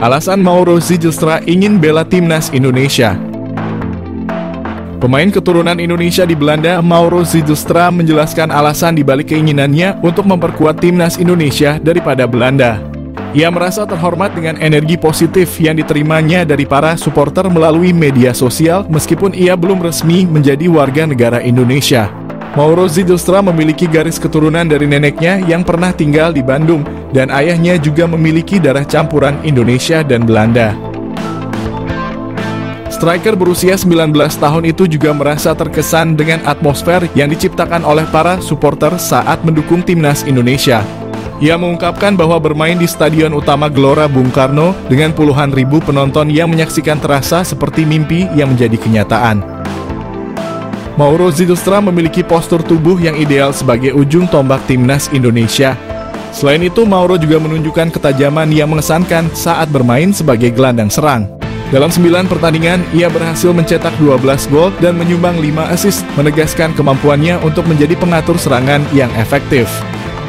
Alasan Mauro Zijlstra ingin bela timnas Indonesia. Pemain keturunan Indonesia di Belanda, Mauro Zijlstra menjelaskan alasan dibalik keinginannya untuk memperkuat timnas Indonesia daripada Belanda. Ia merasa terhormat dengan energi positif yang diterimanya dari para supporter melalui media sosial meskipun ia belum resmi menjadi warga negara Indonesia. Mauro Zijlstra memiliki garis keturunan dari neneknya yang pernah tinggal di Bandung dan ayahnya juga memiliki darah campuran Indonesia dan Belanda. Striker berusia 19 tahun itu juga merasa terkesan dengan atmosfer yang diciptakan oleh para supporter saat mendukung timnas Indonesia. Ia mengungkapkan bahwa bermain di Stadion Utama Gelora Bung Karno dengan puluhan ribu penonton yang menyaksikan terasa seperti mimpi yang menjadi kenyataan. Mauro Zijlstra memiliki postur tubuh yang ideal sebagai ujung tombak timnas Indonesia. Selain itu, Mauro juga menunjukkan ketajaman yang mengesankan saat bermain sebagai gelandang serang. Dalam 9 pertandingan, ia berhasil mencetak 12 gol dan menyumbang 5 assist, menegaskan kemampuannya untuk menjadi pengatur serangan yang efektif.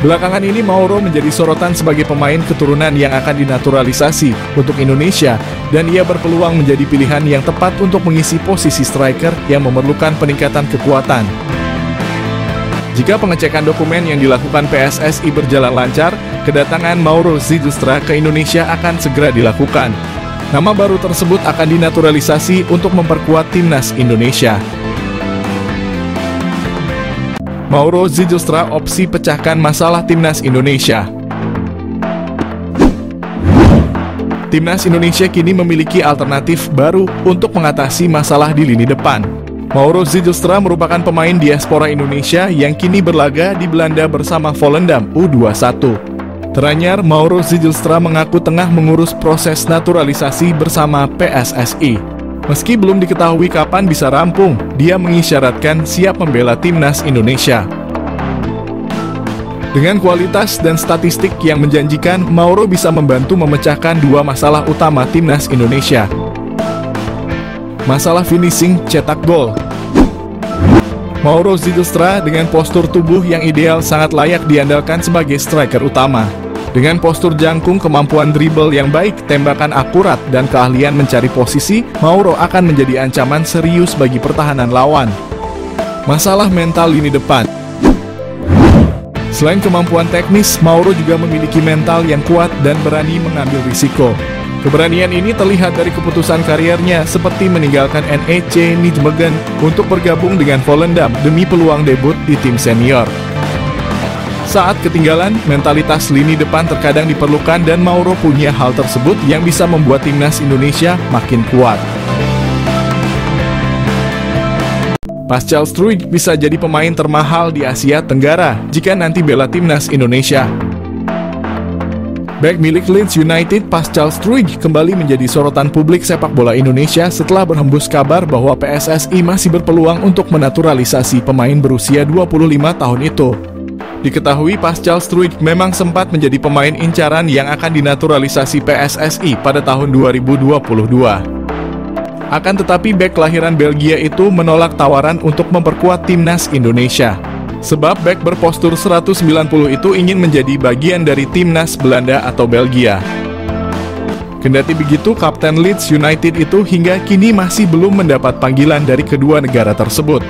Belakangan ini, Mauro menjadi sorotan sebagai pemain keturunan yang akan dinaturalisasi untuk Indonesia, dan ia berpeluang menjadi pilihan yang tepat untuk mengisi posisi striker yang memerlukan peningkatan kekuatan. Jika pengecekan dokumen yang dilakukan PSSI berjalan lancar, kedatangan Mauro Zijlstra ke Indonesia akan segera dilakukan. Nama baru tersebut akan dinaturalisasi untuk memperkuat timnas Indonesia. Mauro Zijlstra opsi pecahkan masalah timnas Indonesia. Timnas Indonesia kini memiliki alternatif baru untuk mengatasi masalah di lini depan. Mauro Zijlstra merupakan pemain diaspora Indonesia yang kini berlaga di Belanda bersama Volendam U21. Teranyar, Mauro Zijlstra mengaku tengah mengurus proses naturalisasi bersama PSSI. Meski belum diketahui kapan bisa rampung, dia mengisyaratkan siap membela timnas Indonesia. Dengan kualitas dan statistik yang menjanjikan, Mauro bisa membantu memecahkan 2 masalah utama timnas Indonesia. Masalah finishing cetak gol. Mauro Zijlstra dengan postur tubuh yang ideal sangat layak diandalkan sebagai striker utama. Dengan postur jangkung, kemampuan dribble yang baik, tembakan akurat, dan keahlian mencari posisi, Mauro akan menjadi ancaman serius bagi pertahanan lawan. Masalah mental lini depan. Selain kemampuan teknis, Mauro juga memiliki mental yang kuat dan berani mengambil risiko. Keberanian ini terlihat dari keputusan kariernya seperti meninggalkan NEC Nijmegen untuk bergabung dengan Volendam demi peluang debut di tim senior. Saat ketinggalan, mentalitas lini depan terkadang diperlukan dan Mauro punya hal tersebut yang bisa membuat timnas Indonesia makin kuat. Pascal Struijk bisa jadi pemain termahal di Asia Tenggara jika nanti bela timnas Indonesia. Bek milik Leeds United, Pascal Struijk kembali menjadi sorotan publik sepak bola Indonesia setelah berhembus kabar bahwa PSSI masih berpeluang untuk menaturalisasi pemain berusia 25 tahun itu. Diketahui Pascal Struijk memang sempat menjadi pemain incaran yang akan dinaturalisasi PSSI pada tahun 2022. Akan tetapi bek kelahiran Belgia itu menolak tawaran untuk memperkuat timnas Indonesia. Sebab bek berpostur 190 itu ingin menjadi bagian dari timnas Belanda atau Belgia. Kendati begitu, Kapten Leeds United itu hingga kini masih belum mendapat panggilan dari kedua negara tersebut.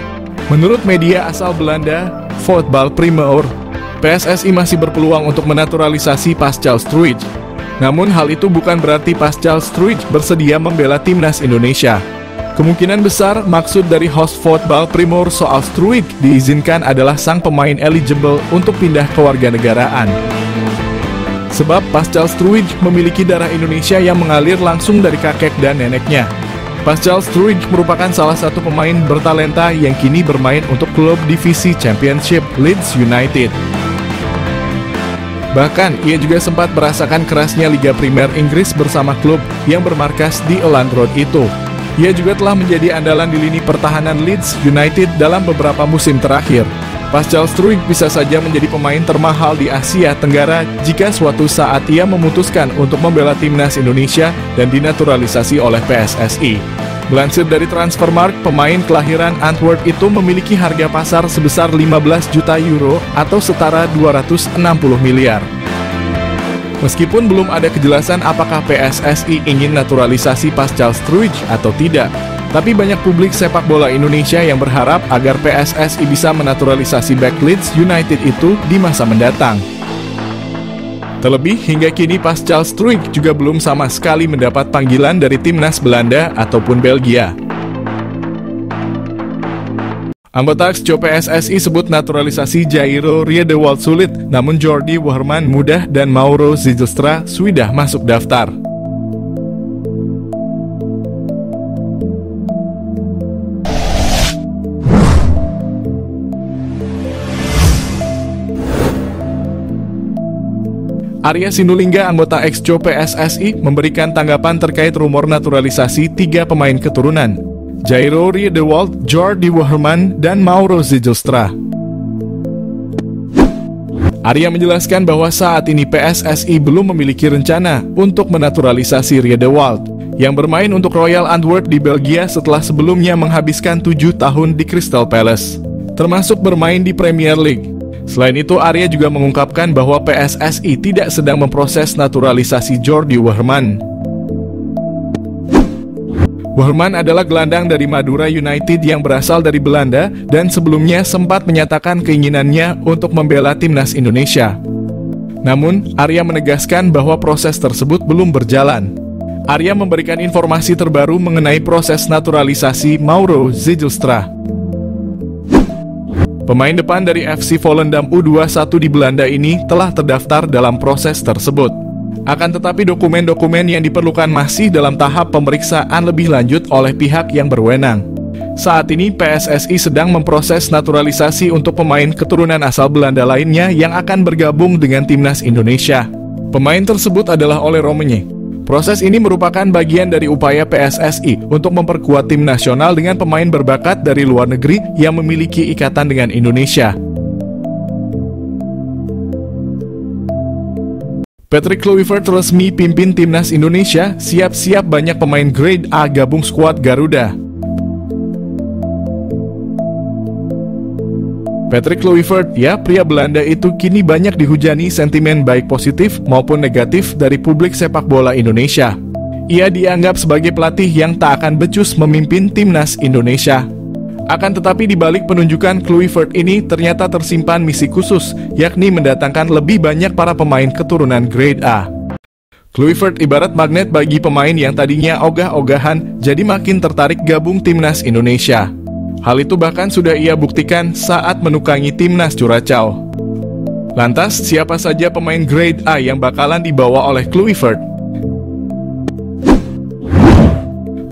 Menurut media asal Belanda, Voetbal Primeur, PSSI masih berpeluang untuk menaturalisasi Pascal Struijk. Namun hal itu bukan berarti Pascal Struijk bersedia membela timnas Indonesia. Kemungkinan besar maksud dari host Voetbal Primeur soal Struijk diizinkan adalah sang pemain eligible untuk pindah kewarganegaraan. Sebab Pascal Struijk memiliki darah Indonesia yang mengalir langsung dari kakek dan neneknya. Pascal Struijk merupakan salah satu pemain bertalenta yang kini bermain untuk klub divisi Championship Leeds United. Bahkan, ia juga sempat merasakan kerasnya Liga Primer Inggris bersama klub yang bermarkas di Elland Road itu. Ia juga telah menjadi andalan di lini pertahanan Leeds United dalam beberapa musim terakhir. Pascal Struijk bisa saja menjadi pemain termahal di Asia Tenggara jika suatu saat ia memutuskan untuk membela timnas Indonesia dan dinaturalisasi oleh PSSI. Melansir dari Transfermarkt, pemain kelahiran Antwerp itu memiliki harga pasar sebesar 15 juta euro atau setara 260 miliar. Meskipun belum ada kejelasan apakah PSSI ingin naturalisasi Pascal Struijk atau tidak, tapi banyak publik sepak bola Indonesia yang berharap agar PSSI bisa menaturalisasi bek Leeds United itu di masa mendatang. Terlebih, hingga kini Pascal Struijk juga belum sama sekali mendapat panggilan dari timnas Belanda ataupun Belgia. Anggota Exco PSSI sebut naturalisasi Jairo Riedewald sulit, namun Jordi Wehrman mudah dan Mauro Zilstra sudah masuk daftar. Arya Sinulinga, anggota Exco PSSI, memberikan tanggapan terkait rumor naturalisasi 3 pemain keturunan, Jairo Riedewald, Jordi Wehrman, dan Mauro Zilstra. Arya menjelaskan bahwa saat ini PSSI belum memiliki rencana untuk menaturalisasi Riedewald, yang bermain untuk Royal Antwerp di Belgia setelah sebelumnya menghabiskan 7 tahun di Crystal Palace, termasuk bermain di Premier League. Selain itu, Arya juga mengungkapkan bahwa PSSI tidak sedang memproses naturalisasi Jordi Wehrman. Wehrman adalah gelandang dari Madura United yang berasal dari Belanda dan sebelumnya sempat menyatakan keinginannya untuk membela timnas Indonesia. Namun, Arya menegaskan bahwa proses tersebut belum berjalan. Arya memberikan informasi terbaru mengenai proses naturalisasi Mauro Zilstra. Pemain depan dari FC Volendam U21 di Belanda ini telah terdaftar dalam proses tersebut. Akan tetapi dokumen-dokumen yang diperlukan masih dalam tahap pemeriksaan lebih lanjut oleh pihak yang berwenang. Saat ini PSSI sedang memproses naturalisasi untuk pemain keturunan asal Belanda lainnya yang akan bergabung dengan timnas Indonesia. Pemain tersebut adalah Ole Rommenje. Proses ini merupakan bagian dari upaya PSSI untuk memperkuat tim nasional dengan pemain berbakat dari luar negeri yang memiliki ikatan dengan Indonesia. Patrick Kluivert resmi pimpin timnas Indonesia, siap-siap banyak pemain grade A gabung skuad Garuda. Patrick Kluivert, ya pria Belanda itu kini banyak dihujani sentimen baik positif maupun negatif dari publik sepak bola Indonesia. Ia dianggap sebagai pelatih yang tak akan becus memimpin timnas Indonesia. Akan tetapi di balik penunjukan Kluivert ini ternyata tersimpan misi khusus, yakni mendatangkan lebih banyak para pemain keturunan grade A. Kluivert ibarat magnet bagi pemain yang tadinya ogah-ogahan jadi makin tertarik gabung timnas Indonesia. Hal itu bahkan sudah ia buktikan saat menukangi timnas Curaçao. Lantas, siapa saja pemain grade A yang bakalan dibawa oleh Kluivert?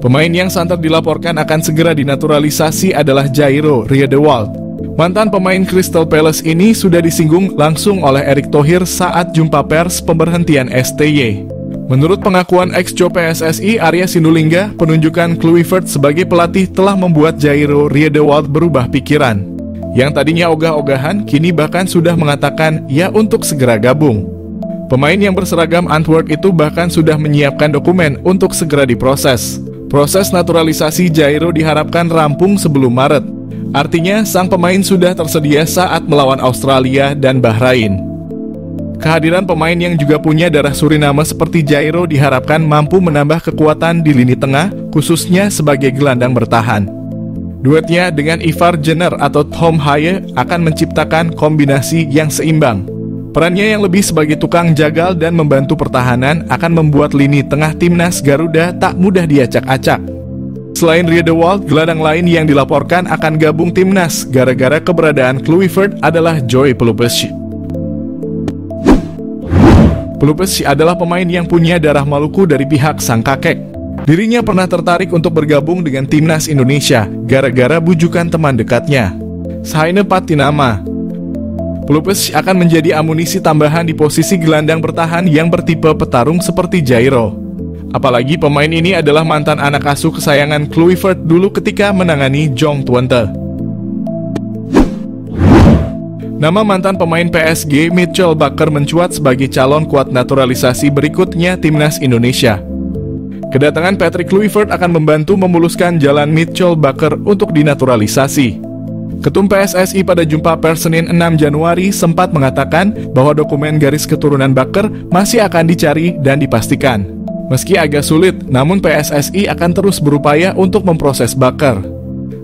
Pemain yang santer dilaporkan akan segera dinaturalisasi adalah Jairo Riedewald. Mantan pemain Crystal Palace ini sudah disinggung langsung oleh Erick Thohir saat jumpa pers pemberhentian STY. Menurut pengakuan ex-co PSSI Arya Sinulinga, penunjukan Kluivert sebagai pelatih telah membuat Jairo Riedewald berubah pikiran. Yang tadinya ogah-ogahan, kini bahkan sudah mengatakan ya untuk segera gabung. Pemain yang berseragam Antwerp itu bahkan sudah menyiapkan dokumen untuk segera diproses. Proses naturalisasi Jairo diharapkan rampung sebelum Maret. Artinya, sang pemain sudah tersedia saat melawan Australia dan Bahrain. Kehadiran pemain yang juga punya darah Suriname seperti Jairo diharapkan mampu menambah kekuatan di lini tengah, khususnya sebagai gelandang bertahan. Duetnya dengan Ivar Jenner atau Tom Haye akan menciptakan kombinasi yang seimbang. Perannya yang lebih sebagai tukang jagal dan membantu pertahanan akan membuat lini tengah timnas Garuda tak mudah diacak-acak. Selain Riedewald, gelandang lain yang dilaporkan akan gabung timnas gara-gara keberadaan Kluivert adalah Joy Pelupessi. Pelupessi adalah pemain yang punya darah Maluku dari pihak sang kakek. Dirinya pernah tertarik untuk bergabung dengan timnas Indonesia gara-gara bujukan teman dekatnya, Saine Patinama. Pelupessi akan menjadi amunisi tambahan di posisi gelandang bertahan yang bertipe petarung seperti Jairo. Apalagi pemain ini adalah mantan anak asuh kesayangan Kluivert dulu ketika menangani Jong Twente. Nama mantan pemain PSG Mitchell Bakker mencuat sebagai calon kuat naturalisasi berikutnya timnas Indonesia. Kedatangan Patrick Kluivert akan membantu memuluskan jalan Mitchell Bakker untuk dinaturalisasi. Ketum PSSI pada jumpa pers Senin 6 Januari sempat mengatakan bahwa dokumen garis keturunan Baker masih akan dicari dan dipastikan. Meski agak sulit, namun PSSI akan terus berupaya untuk memproses Baker.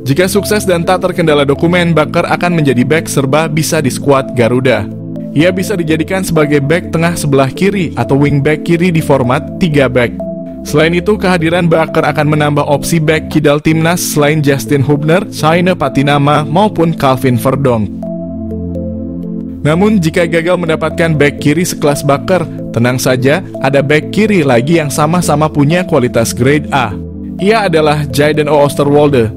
Jika sukses dan tak terkendala dokumen, Baker akan menjadi bek serba bisa di skuad Garuda. Ia bisa dijadikan sebagai bek tengah sebelah kiri atau wingback kiri di format 3 back. Selain itu, kehadiran Baker akan menambah opsi bek kidal timnas selain Justin Hubner, Shaine Patinama, maupun Calvin Verdonk. Namun, jika gagal mendapatkan bek kiri sekelas Baker, tenang saja, ada bek kiri lagi yang sama-sama punya kualitas grade A. Ia adalah Jayden Oosterwolde.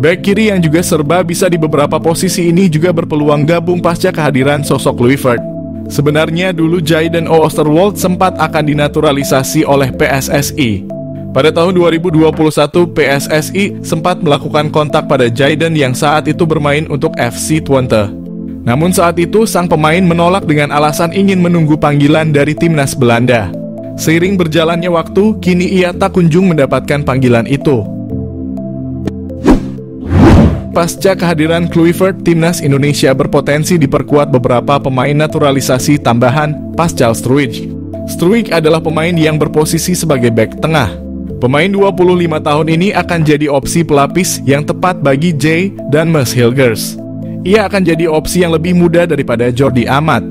Bek kiri yang juga serba bisa di beberapa posisi ini juga berpeluang gabung pasca kehadiran sosok Kluivert. Sebenarnya dulu Jayden Oosterwolde sempat akan dinaturalisasi oleh PSSI. Pada tahun 2021, PSSI sempat melakukan kontak pada Jayden yang saat itu bermain untuk FC Twente. Namun saat itu sang pemain menolak dengan alasan ingin menunggu panggilan dari timnas Belanda. Seiring berjalannya waktu, kini ia tak kunjung mendapatkan panggilan itu. Pasca kehadiran Kluivert, timnas Indonesia berpotensi diperkuat beberapa pemain naturalisasi tambahan pasca Struijk. Struijk adalah pemain yang berposisi sebagai bek tengah. Pemain 25 tahun ini akan jadi opsi pelapis yang tepat bagi Jay dan Mads Hilgers. Ia akan jadi opsi yang lebih muda daripada Jordi Amat.